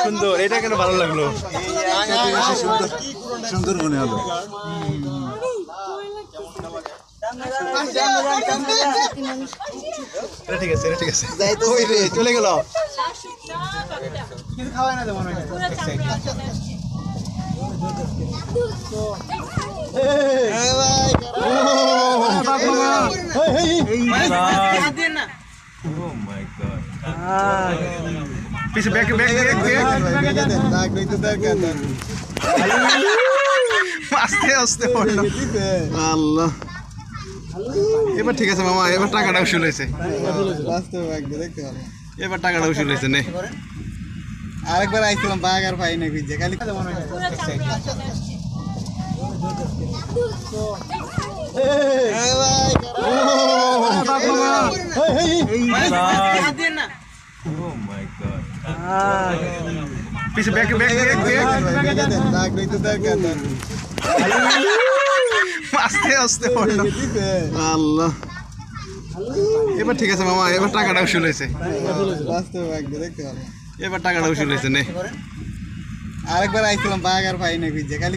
সুন্দর, এটা কেন ভালো লাগলো? সুন্দর সুন্দর মনে হলো। ঠিক আছে, ঠিক আছে, ওই রে চলে গেল। পিছে ব্যাক ব্যাক আস্তে আস্তে আল্লাহ। এবার ঠিক আছে মামা, এবার টাকাটা উসুল হয়েছে, এবার টাকাটা উসুল হয়েছে। নে আরেকবার আইছিলাম বাঘ আর পাই না খুঁজছে খালি পিছে ব্যাক ব্যাক আস্তে আস্তে আল্লাহ। এবার ঠিক আছে মামা, এবার টাকাটা উসুল হয়েছে, এবার টাকাটা উসুল হয়েছে। নে আরেকবার আইছিলাম বাঘ আর পাই না খুঁজছে খালি